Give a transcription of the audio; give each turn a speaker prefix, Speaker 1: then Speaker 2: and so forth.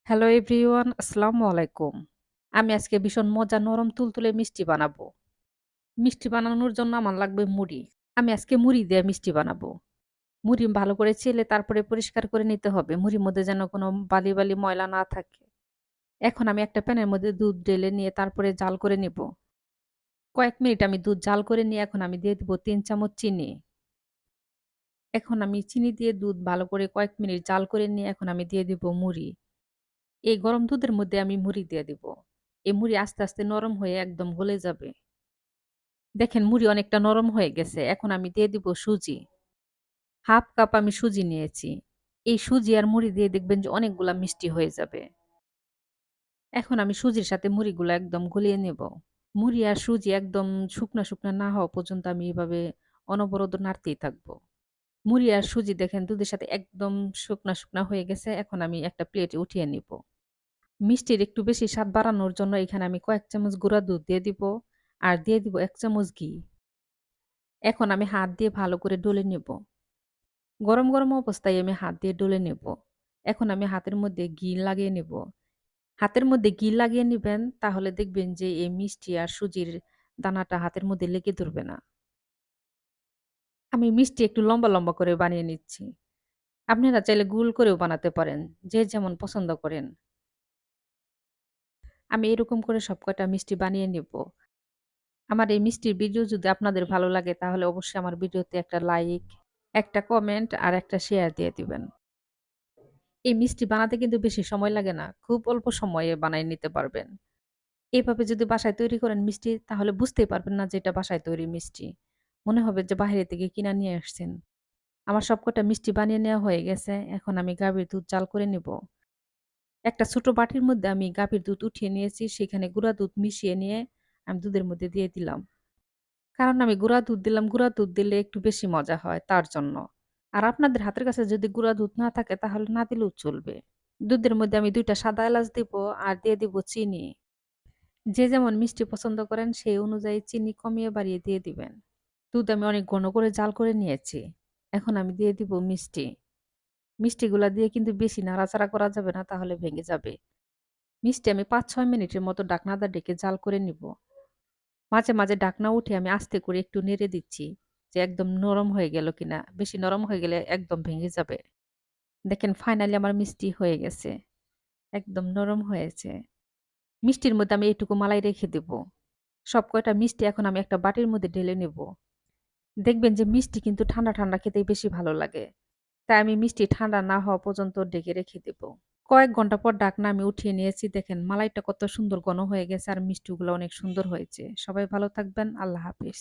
Speaker 1: Hello everyone, আসসালামু আলাইকুম। আমি আজকে ভীষণ মজা নরম তুলতুলে মিষ্টি বানাবো। মিষ্টি বানানোর জন্য আমার লাগবে মুড়ি। আমি আজকে মুড়ি দিয়ে মিষ্টি বানাবো। মুড়ি ভালো করে চেলে তারপরে পরিষ্কার করে নিতে হবে। মুড়ির মধ্যে যেন কোনো বালি ময়লা না থাকে। এখন আমি একটা প্যানের মধ্যে দুধ ঢেলে নিয়ে তারপরে জাল করে নিব। কয়েক মিনিট আমি দুধ জাল করে নিয়ে এখন আমি দিয়ে দিব ৩ চামচ চিনি। এখন আমি চিনি দিয়ে দুধ ভালো করে কয়েক মিনিট জাল করে নিয়ে এখন আমি দিয়ে দিব মুড়ি। এই গরম দুধের মধ্যে আমি মুড়ি দিয়ে দিব। এই মুড়ি আস্তে, আস্তে নরম হয়ে একদম গলে যাবে। দেখেন মুড়ি অনেকটা নরম হয়ে গেছে। এখন আমি দিয়ে দিব সুজি। ১/২ কাপ আমি সুজি নিয়েছি। এই সুজি আর মুড়ি দিয়ে দেখবেন যে অনেকগুলা মিষ্টি হয়ে যাবে। এখন আমি সুজির সাথে মুড়িগুলা একদম গলিয়ে নেব। মুড়ি আর সুজি একদম শুকনা না হওয়া পর্যন্ত আমি এভাবে অনবরত নাড়তেই থাকবো। মুড়ি আর সুজি দেখেন দুধের সাথে একদম শুকনা হয়ে গেছে। এখন আমি একটা প্লেটে উঠিয়ে নিব। মিষ্টির একটু বেশি স্বাদ বাড়ানোর জন্য এখানে আমি কয়েক চামচ গুঁড়া দুধ দিয়ে দিব। আর দিয়ে দিব ১ চামচ ঘি। এখন আমি হাত দিয়ে ভালো করে ডলে নেব। গরম অবস্থায় আমি হাত দিয়ে ডলে নেব। এখন আমি হাতের মধ্যে ঘি লাগিয়ে নেব। হাতের মধ্যে ঘি লাগিয়ে নিবেন তাহলে দেখবেন যে এই মিষ্টি আর সুজির দানাটা হাতের মধ্যে লেগে ধরবে না। আমি মিষ্টি একটু লম্বা করে বানিয়ে নিচ্ছি। আপনারা চাইলে গোল করেও বানাতে পারেন। যে যেমন পছন্দ করেন। আমি এরকম করে সবকটা মিষ্টি বানিয়ে নেব। আমার এই মিষ্টির ভিডিও যদি আপনাদের ভালো লাগে তাহলে অবশ্যই আমার ভিডিওতে একটা লাইক, একটা কমেন্ট আর একটা শেয়ার দিয়ে দিবেন। এই মিষ্টি বানাতে কিন্তু বেশি সময় লাগে না। খুব অল্প সময়ে বানায় নিতে পারবেন। এভাবে যদি বাসায় তৈরি করেন মিষ্টি তাহলে বুঝতেই পারবেন না যে এটা বাসায় তৈরি মিষ্টি। মনে হবে যে বাহিরে থেকে কিনা নিয়ে আসছেন। আমার সবকটা মিষ্টি বানিয়ে নেওয়া হয়ে গেছে। এখন আমি গাভীর দুধ জাল করে নিব। একটা ছোট বাটির মধ্যে আমি গাভীর দুধ উঠিয়ে নিয়েছি। সেখানে গুঁড়া দুধ মিশিয়ে নিয়ে আমি দুধের মধ্যে দিয়ে দিলাম। কারণ আমি গুঁড়া দুধ দিলাম, গুঁড়া দুধ দিলে একটু বেশি মজা হয় তার জন্য। আর আপনাদের হাতের কাছে যদি গুঁড়া দুধ না থাকে তাহলে না দিলেও চলবে। দুধের মধ্যে আমি ২ টা সাদা এলাচ দিব আর দিয়ে দিব চিনি। যে যেমন মিষ্টি পছন্দ করেন সেই অনুযায়ী চিনি কমিয়ে বাড়িয়ে দিয়ে দিবেন। দুধ আমি অনেক ঘন করে জাল করে নিয়েছি। এখন আমি দিয়ে দিব মিষ্টি। মিষ্টিগুলা দিয়ে কিন্তু বেশি নাড়াচাড়া করা যাবে না তাহলে ভেঙে যাবে। মিষ্টি আমি ৫-৬ মিনিটের মতো ঢাকনাটা ডেকে জাল করে নিব। মাঝে ঢাকনা উঠে আমি আস্তে করে একটু নেড়ে দিচ্ছি যে একদম নরম হয়ে গেল কিনা। বেশি নরম হয়ে গেলে একদম ভেঙে যাবে। দেখেন ফাইনালি আমার মিষ্টি হয়ে গেছে। একদম নরম হয়েছে। মিষ্টির মধ্যে আমি এইটুকু মালাই রেখে দেব। সব কয়টা মিষ্টি এখন আমি একটা বাটির মধ্যে ঢেলে নেব। দেখবেন যে মিষ্টি কিন্তু ঠান্ডা খেতেই বেশি ভালো লাগে। তাই আমি মিষ্টি ঠান্ডা না হওয়া পর্যন্ত ঢেকে রেখে দেব। কয়েক ঘন্টা পর ঢাকনা আমি উঠিয়ে নিয়েছি। দেখেন মালাইটা কত সুন্দর ঘন হয়ে গেছে আর মিষ্টিগুলো অনেক সুন্দর হয়েছে। সবাই ভালো থাকবেন। আল্লাহ হাফেজ।